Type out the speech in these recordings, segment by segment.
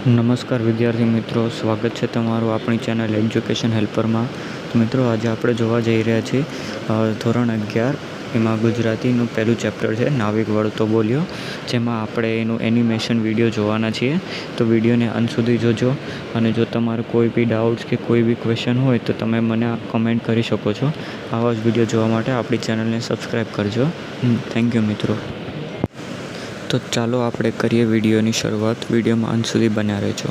નમસ્કાર વિદ્યાર્થી મિત્રો, સ્વાગત છે તમારું આપણી ચેનલ એજ્યુકેશન હેલ્પરમાં. તો મિત્રો, આજે આપણે જોવા જઈ રહ્યા છીએ ધોરણ 11 એમાં ગુજરાતીનું પહેલું ચેપ્ટર છે નાવિક વળતો બોલ્યો, જેમાં આપણે એનું એનિમેશન વિડીયો જોવાના છીએ. તો વિડીયોને અંત સુધી જોજો, અને જો તમારે કોઈ બી ડાઉટ્સ કે કોઈ બી ક્વેશ્ચન હોય તો તમે મને કમેન્ટ કરી શકો છો. આવા જ વિડીયો જોવા માટે આપણી ચેનલને સબસ્ક્રાઈબ કરજો. થેન્ક યુ મિત્રો. તો ચાલો આપણે કરીએ વિડીયોની શરૂઆત. વિડીયોમાં અંત સુધી બન્યા રહેજો.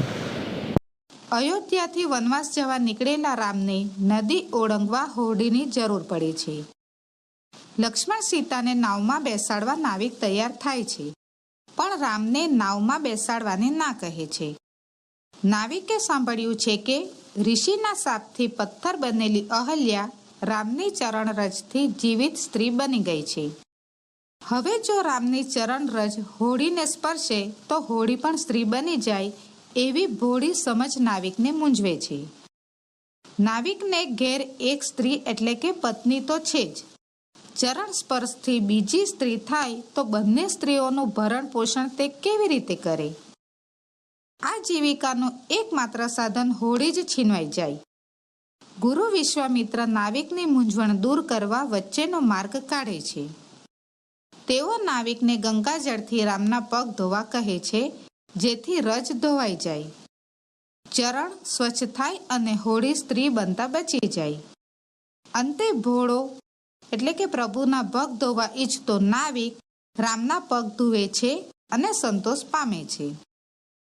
અયોધ્યાથી વનવાસ જવા નીકળેલા રામને નદી ઓળંગવા હોડીની જરૂર પડે છે. લક્ષ્મણ સીતાને નાવમાં બેસાડવા નાવિક તૈયાર થાય છે, પણ રામને નાવમાં બેસાડવાને ના કહે છે. નાવિકે સાંભળ્યું છે કે ઋષિના શાપથી પથ્થર બનેલી અહલ્યા રામની ચરણરજથી જીવિત સ્ત્રી બની ગઈ છે. હવે જો રામની ચરણરજ હોડીને સ્પર્શે તો હોડી પણ સ્ત્રી બની જાય એવી ભોળી સમજ નાવિકને મૂંઝવે છે. નાવિકને ઘેર એક સ્ત્રી એટલે કે પત્ની તો છે જ. ચરણ સ્પર્શથી બીજી સ્ત્રી થાય તો બંને સ્ત્રીઓનું ભરણ પોષણ તે કેવી રીતે કરે? આ જીવિકાનું એકમાત્ર સાધન હોડી જ છીનવાઈ જાય. ગુરુ વિશ્વામિત્ર નાવિકની મૂંઝવણ દૂર કરવા વચ્ચેનો માર્ગ કાઢે છે. તેઓ નાવિકને ગંગાજળથી રામના પગ ધોવા કહે છે, જેથી રજ ધોવાઈ જાય, ચરણ સ્વચ્છ થાય અને હોડી સ્ત્રી બનતા બચી જાય. અંતે ભોળો એટલે કે પ્રભુના પગ ધોવા ઈચ્છતો નાવિક રામના પગ ધુએ છે અને સંતોષ પામે છે.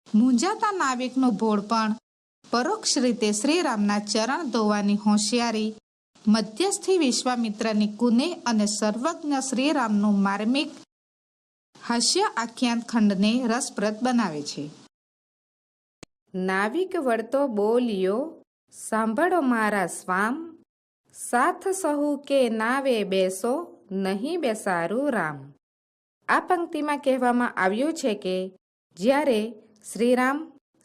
મૂંઝાતા નાવિકનું ભોળપણ પરોક્ષ રીતે શ્રીરામના ચરણ ધોવાની હોશિયારી, મધ્યસ્થી વિશ્વામિત્રની કુને અને સર્વજ્ઞ શ્રીરામનું માર્મિક હાસ્ય આખ્યાન ખંડને રસપ્રદ બનાવે છે. નાવિક વળતો બોલ્યો, સાંભળો મારા સ્વામ, સાથ સહુ કે નાવે બેસો, નહીં બેસારું રામ. આ પંક્તિમાં કહેવામાં આવ્યું છે કે જ્યારે શ્રીરામ,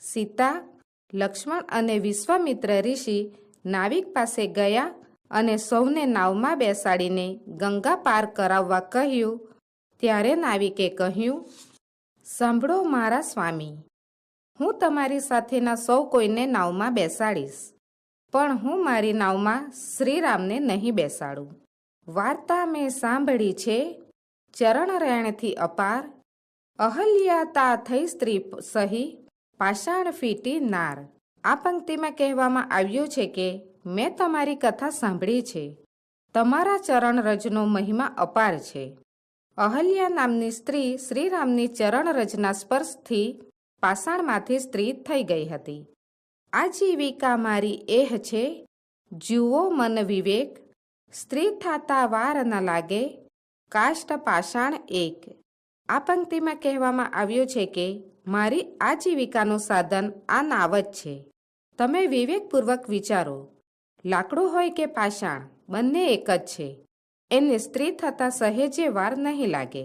સીતા, લક્ષ્મણ અને વિશ્વામિત્ર ઋષિ નાવિક પાસે ગયા અને સૌને નાવમાં બેસાડીને ગંગા પાર કરાવવા કહ્યું, ત્યારે નાવિકે કહ્યું, સાંભળો મારા સ્વામી, હું તમારી સાથેના સૌ કોઈને નાવમાં બેસાડીશ, પણ હું મારી નાવમાં શ્રીરામને નહીં બેસાડું. વાર્તા મેં સાંભળી છે ચરણ રેણથી અપાર, અહલ્યા તા થઈ સ્ત્રી સહી, પાષાણ ફીટી નાર. આ પંક્તિમાં કહેવામાં આવ્યું છે કે મેં તમારી કથા સાંભળી છે. તમારા ચરણરજનો મહિમા અપાર છે. અહલ્યા નામની સ્ત્રી શ્રીરામની ચરણરજના સ્પર્શથી પાષાણમાંથી સ્ત્રી થઈ ગઈ હતી. આજીવિકા મારી એહ છે, જુઓ મન વિવેક, સ્ત્રી થાતા વાર ન લાગે, કાષ્ટ પાષાણ એક. આ પંક્તિમાં કહેવામાં આવ્યું છે કે મારી આજીવિકાનું સાધન આ નાવ જ છે. તમે વિવેકપૂર્વક વિચારો, લાકડું હોય કે પાષાણ, બંને એક જ છે. એને સ્ત્રી થતાં સહેજે વાર નહીં લાગે.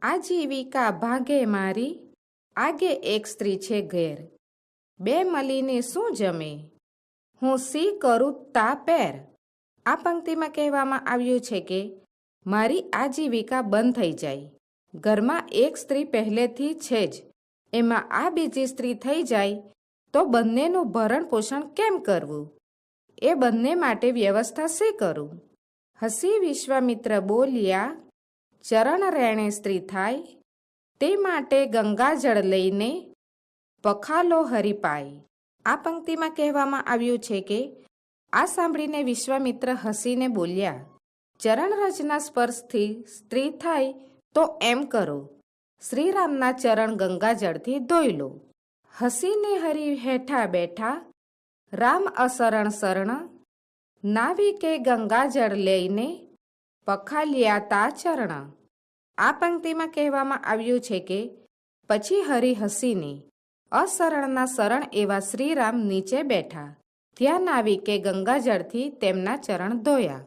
આજીવિકા ભાગે મારી, આગે એક સ્ત્રી છે ઘેર, બે મળીને શું જમે, હું સી કરું તા પેર. આ પંક્તિમાં કહેવામાં આવ્યું છે કે મારી આજીવિકા બંધ થઈ જાય. ઘરમાં એક સ્ત્રી પહેલેથી છે જ, એમાં આ બીજી સ્ત્રી થઈ જાય તો બંનેનું ભરણ પોષણ કેમ કરવું? એ બંને માટે વ્યવસ્થા શી કરું? હસી વિશ્વામિત્ર બોલ્યા, ચરણ રેણે સ્ત્રી થાય, તે માટે ગંગાજળ લઈને પખાલો હરિપાય. આ પંક્તિમાં કહેવામાં આવ્યું છે કે આ સાંભળીને વિશ્વામિત્ર હસીને બોલ્યા, ચરણરજના સ્પર્શથી સ્ત્રી થાય તો એમ કરો, શ્રીરામના ચરણ ગંગાજળથી ધોઈ લો. હસીને હરિ હેઠા બેઠા, રામ અશરણ શરણ, નાવિકે ગંગાજળ લઈને પખાલ્યા તા ચરણ. આ પંક્તિમાં કહેવામાં આવ્યું છે કે પછી હરિ હસીને અશરણના શરણ એવા શ્રીરામ નીચે બેઠા. ત્યાં નાવિકે ગંગાજળથી તેમના ચરણ ધોયા.